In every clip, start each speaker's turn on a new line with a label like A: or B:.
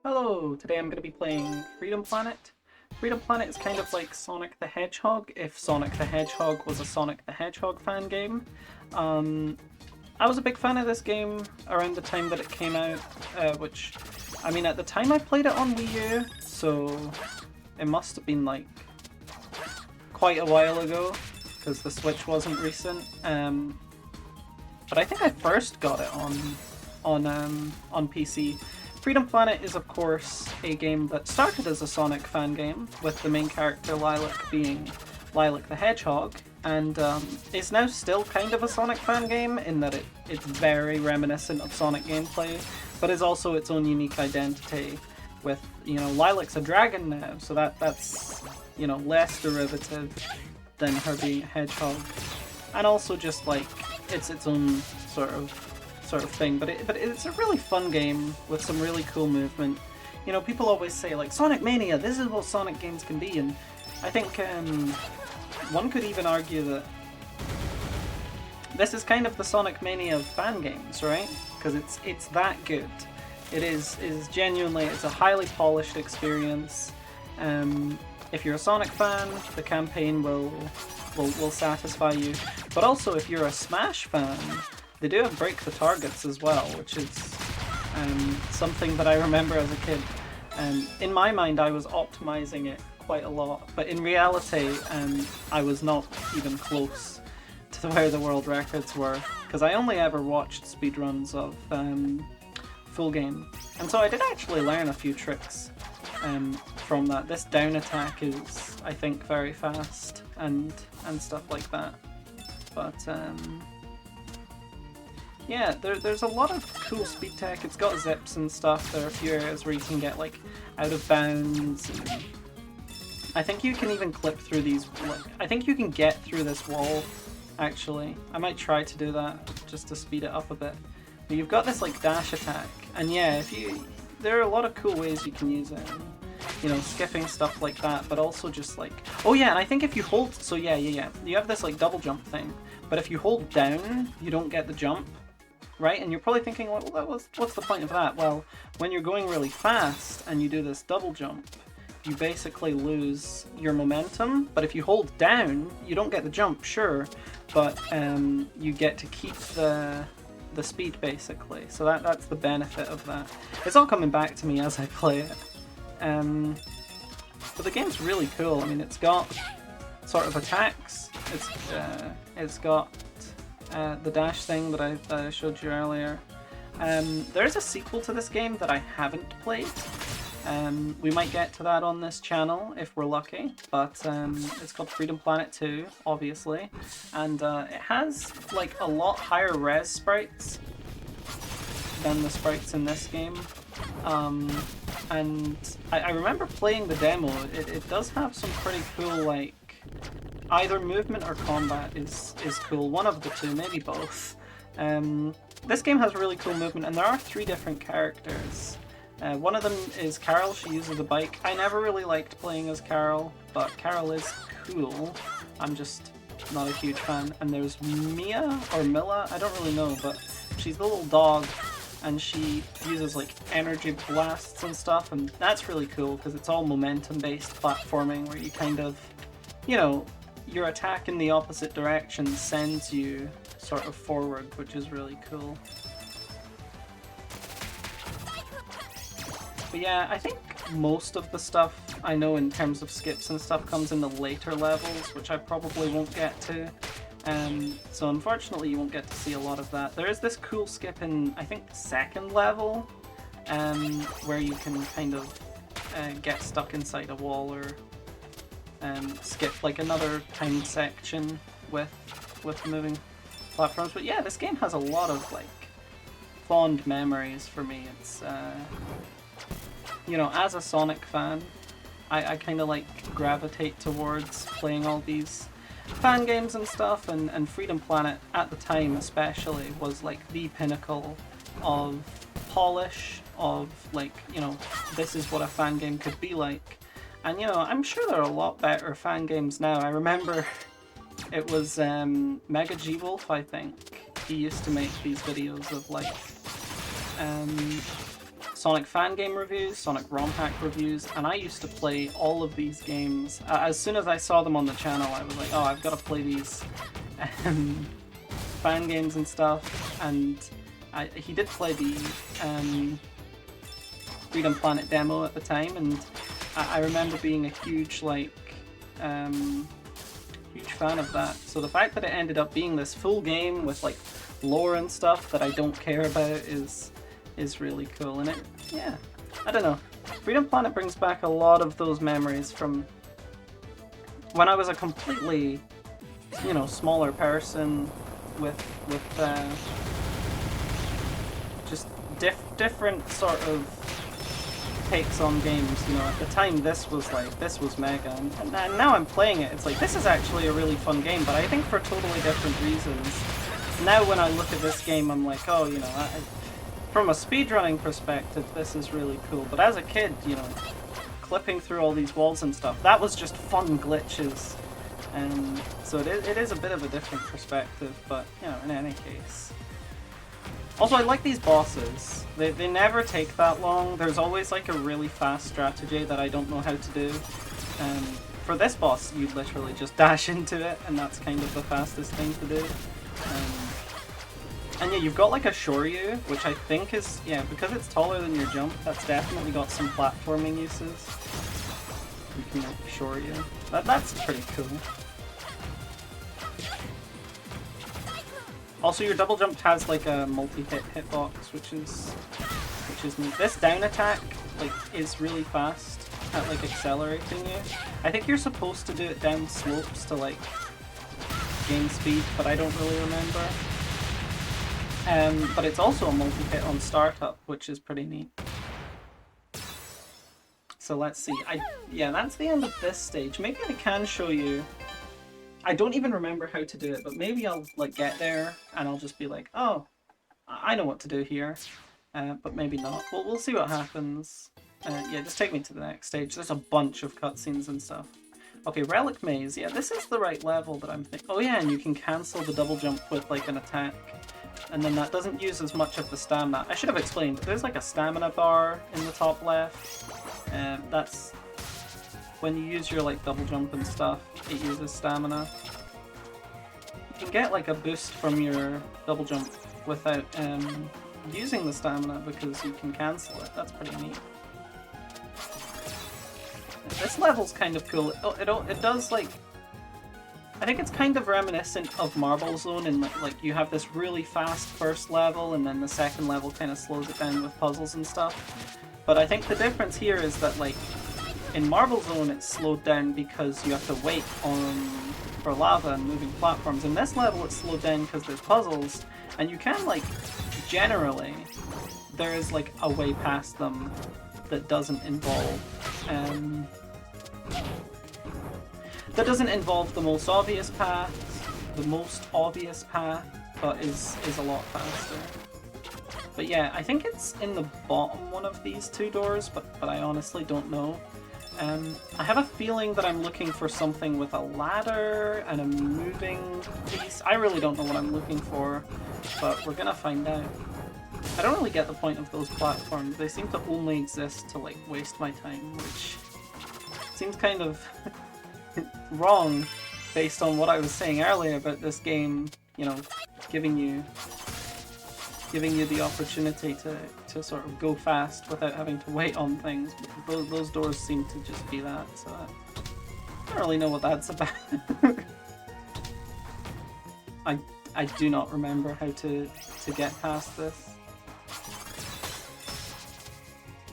A: Hello, today I'm going to be playing Freedom Planet. Freedom Planet is kind of like Sonic the Hedgehog, if Sonic the Hedgehog was a Sonic the Hedgehog fan game. I was a big fan of this game around the time that it came out, which, I mean, at the time I played it on Wii U, so it must have been like quite a while ago, because the Switch wasn't recent. But I think I first got it on PC. Freedom Planet is, of course, a game that started as a Sonic fan game, with the main character Lilac being Lilac the Hedgehog, and it's now still kind of a Sonic fan game in that it's very reminiscent of Sonic gameplay, but is also its own unique identity. With Lilac's a dragon now, so that's less derivative than her being a hedgehog, and also just like it's its own sort of thing, but it's a really fun game with some really cool movement. People always say like Sonic Mania, this is what Sonic games can be, and I think one could even argue that this is kind of the Sonic Mania of fan games, right? Because it's that good. It is genuinely, it's a highly polished experience. If you're a Sonic fan, the campaign will satisfy you, but also if you're a Smash fan, they do have Break the Targets as well, which is something that I remember as a kid. In my mind, I was optimizing it quite a lot, but in reality, I was not even close to where the world records were, because I only ever watched speedruns of full game. And so I did actually learn a few tricks from that. This down attack is, I think, very fast and stuff like that. But yeah, there's a lot of cool speed tech. It's got zips and stuff. There are a few areas where you can get like out of bounds. And I think you can even clip through these. I think you can get through this wall. Actually, I might try to do that just to speed it up a bit. But you've got this like dash attack, and yeah, there are a lot of cool ways you can use it. Skipping stuff like that, but also just like, oh yeah, and I think if you hold, so yeah, you have this like double jump thing, but if you hold down, you don't get the jump. Right? And you're probably thinking, well, what's the point of that? Well, when you're going really fast and you do this double jump, you basically lose your momentum. But if you hold down, you don't get the jump, sure, but you get to keep the speed basically. So that's the benefit of that. It's all coming back to me as I play it. But the game's really cool. I mean, it's got sort of attacks. It's got the dash thing that I showed you earlier. There's a sequel to this game that I haven't played. We might get to that on this channel if we're lucky, but it's called Freedom Planet 2, obviously, and it has like a lot higher res sprites than the sprites in this game. And I remember playing the demo. It does have some pretty cool, like, either movement or combat is cool. One of the two, maybe both. This game has really cool movement, and there are 3 different characters. One of them is Carol. She uses a bike. I never really liked playing as Carol, but Carol is cool. I'm just not a huge fan. And there's Mia, or Milla, I don't really know, but she's the little dog, and she uses like energy blasts and stuff, and that's really cool because it's all momentum-based platforming where you kind of, your attack in the opposite direction sends you sort of forward, which is really cool. But yeah, I think most of the stuff I know in terms of skips and stuff comes in the later levels, which I probably won't get to. So unfortunately you won't get to see a lot of that. There is this cool skip in, I think, the 2nd level, where you can kind of get stuck inside a wall or skip like another timed section with moving platforms. But yeah, this game has a lot of like fond memories for me. It's as a Sonic fan, I kind of like gravitate towards playing all these fan games and stuff, and Freedom Planet at the time especially was like the pinnacle of polish, of like, this is what a fan game could be like. And I'm sure there are a lot better fan games now. I remember it was Mega G-Wolf, I think. He used to make these videos of like Sonic fan game reviews, Sonic ROM hack reviews, and I used to play all of these games. As soon as I saw them on the channel, I was like, oh, I've got to play these fan games and stuff. And he did play the Freedom Planet demo at the time, and I remember being a huge, like, huge fan of that. So the fact that it ended up being this full game with, like, lore and stuff that I don't care about is really cool. And it, yeah, I don't know. Freedom Planet brings back a lot of those memories from when I was a completely, you know, smaller person with just different sort of takes on games. You know, at the time this was mega, and now I'm playing it, it's like, this is actually a really fun game, but I think for totally different reasons. Now when I look at this game, I'm like, oh, you know, from a speedrunning perspective, this is really cool. But as a kid, you know, clipping through all these walls and stuff, that was just fun glitches. And so it is a bit of a different perspective, but, you know, in any case. Also, I like these bosses. They never take that long. There's always, like, a really fast strategy that I don't know how to do. For this boss, you literally just dash into it, and that's kind of the fastest thing to do. And yeah, you've got like a Shoryu, which I think is, yeah, because it's taller than your jump, that's definitely got some platforming uses. You can like Shoryu. That's pretty cool. Also, your double jump has like a multi-hit hitbox, which is neat. This down attack like is really fast at like accelerating you. I think you're supposed to do it down slopes to like gain speed, but I don't really remember. But it's also a multi-hit on startup, which is pretty neat. So let's see. Yeah, that's the end of this stage. Maybe I can show you. I don't even remember how to do it, but maybe I'll like get there and I'll just be like, oh, I know what to do here. But maybe not. We'll see what happens. Yeah, just take me to the next stage. There's a bunch of cutscenes and stuff. Okay, Relic Maze. Yeah, this is the right level that I'm thinking. Oh yeah, and you can cancel the double jump with like an attack. And then that doesn't use as much of the stamina. I should have explained, there's like a stamina bar in the top left. That's when you use your like double jump and stuff, it uses stamina. You can get like a boost from your double jump without using the stamina because you can cancel it. That's pretty neat. This level's kind of cool. It does like, I think it's kind of reminiscent of Marble Zone in like you have this really fast first level and then the second level kind of slows it down with puzzles and stuff. But I think the difference here is that like in Marble Zone it's slowed down because you have to wait for lava and moving platforms. In this level it's slowed down because there's puzzles and you can like, generally, there is like a way past them that doesn't involve the most obvious path, but is a lot faster. But yeah, I think it's in the bottom one of these two doors, but I honestly don't know. I have a feeling that I'm looking for something with a ladder and a moving piece. I really don't know what I'm looking for, but we're gonna find out. I don't really get the point of those platforms. They seem to only exist to like waste my time, which seems kind of wrong based on what I was saying earlier about this game, you know, giving you the opportunity to sort of go fast without having to wait on things. Those doors seem to just be that, so I don't really know what that's about. I do not remember how to get past this.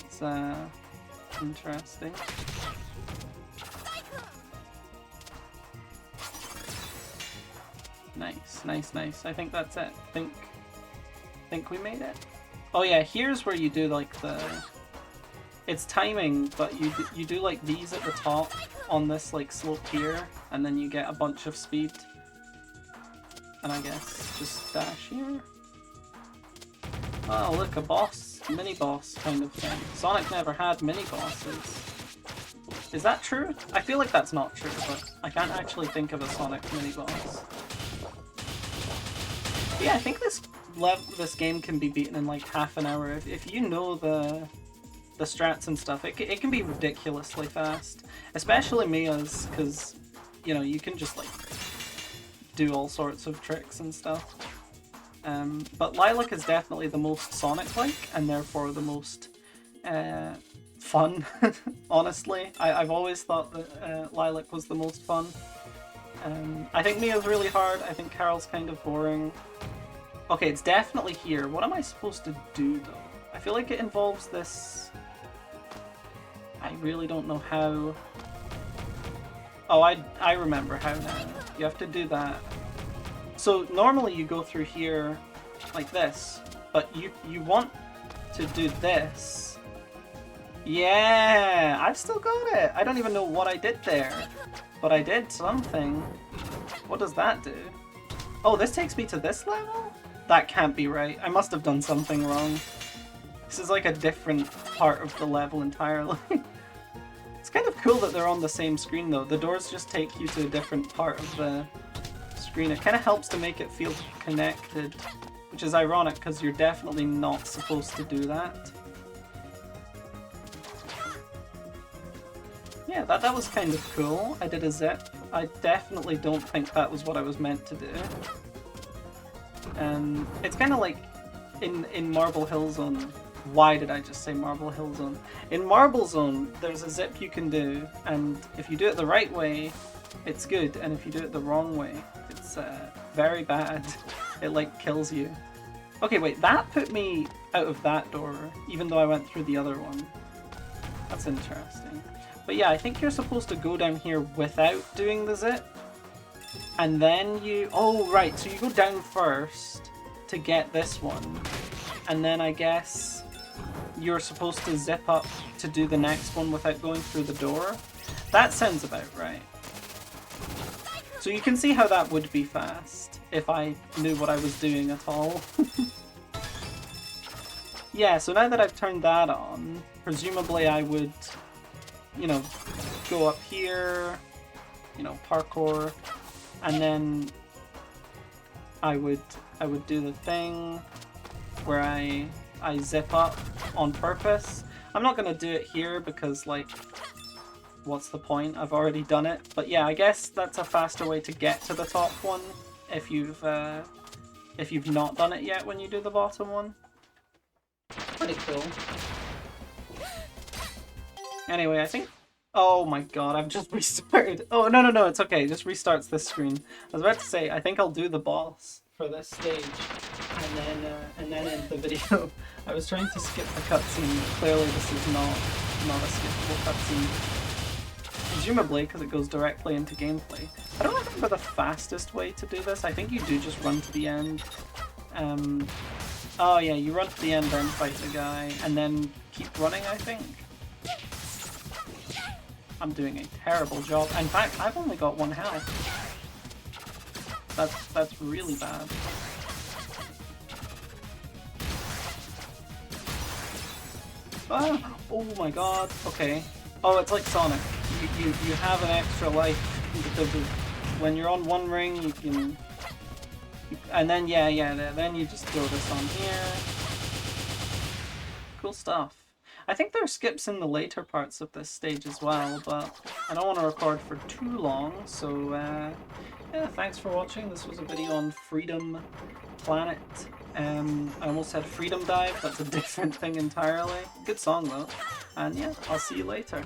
A: It's interesting. Nice. I think that's it. Think we made it. Oh yeah, here's where you do like the... It's timing, but you do like these at the top on this like slope here, and then you get a bunch of speed. And I guess just dash here. Oh look, a boss, mini boss kind of thing. Sonic never had mini bosses. Is that true? I feel like that's not true, but I can't actually think of a Sonic mini boss. Yeah, I think this game can be beaten in like half an hour. If you know the strats and stuff, it can be ridiculously fast. Especially Mia's, because, you know, you can just like do all sorts of tricks and stuff. But Lilac is definitely the most Sonic-like, and therefore the most fun, honestly. I've always thought that Lilac was the most fun. I think Mia's really hard, I think Carol's kind of boring. Okay, it's definitely here. What am I supposed to do, though? I feel like it involves this... I really don't know how... Oh, I remember how now. You have to do that. So normally you go through here like this, but you want to do this. Yeah, I've still got it. I don't even know what I did there, but I did something. What does that do? Oh, this takes me to this level? That can't be right. I must have done something wrong. This is like a different part of the level entirely. It's kind of cool that they're on the same screen though. The doors just take you to a different part of the screen. It kind of helps to make it feel connected, which is ironic because you're definitely not supposed to do that. Yeah, that was kind of cool. I did a zip. I definitely don't think that was what I was meant to do. It's kind of like in Marble Hill Zone. Why did I just say Marble Hill Zone? In Marble Zone, there's a zip you can do, and if you do it the right way, it's good, and if you do it the wrong way, it's very bad. It like kills you. Okay, wait, that put me out of that door, even though I went through the other one. That's interesting. But yeah, I think you're supposed to go down here without doing the zip, and then you... Oh, right, so you go down first to get this one, and then I guess you're supposed to zip up to do the next one without going through the door. That sounds about right. So you can see how that would be fast, if I knew what I was doing at all. Yeah, so now that I've turned that on, presumably I would, you know, go up here, you know, parkour, and then I would do the thing where I zip up on purpose. I'm not gonna do it here because, like, what's the point? I've already done it. But yeah, I guess that's a faster way to get to the top one if you've not done it yet when you do the bottom one. Pretty cool. Anyway, I think... Oh my god, I've just restarted. Oh, no, it's okay. It just restarts this screen. I was about to say, I think I'll do the boss for this stage and then end the video. I was trying to skip the cutscene. Clearly this is not a skippable cutscene. Presumably, because it goes directly into gameplay. I don't remember the fastest way to do this. I think you do just run to the end. Oh yeah, you run to the end, then fight the guy, and then keep running, I think. I'm doing a terrible job. In fact, I've only got 1 health. That's really bad. Ah, oh my god. Okay. Oh, it's like Sonic. You have an extra life because of when you're on one ring, you can... And then, then you just throw this on here. Cool stuff. I think there are skips in the later parts of this stage as well, but I don't want to record for too long, so yeah, thanks for watching. This was a video on Freedom Planet. I almost said Freedom Dive, that's a different thing entirely. Good song though. And yeah, I'll see you later.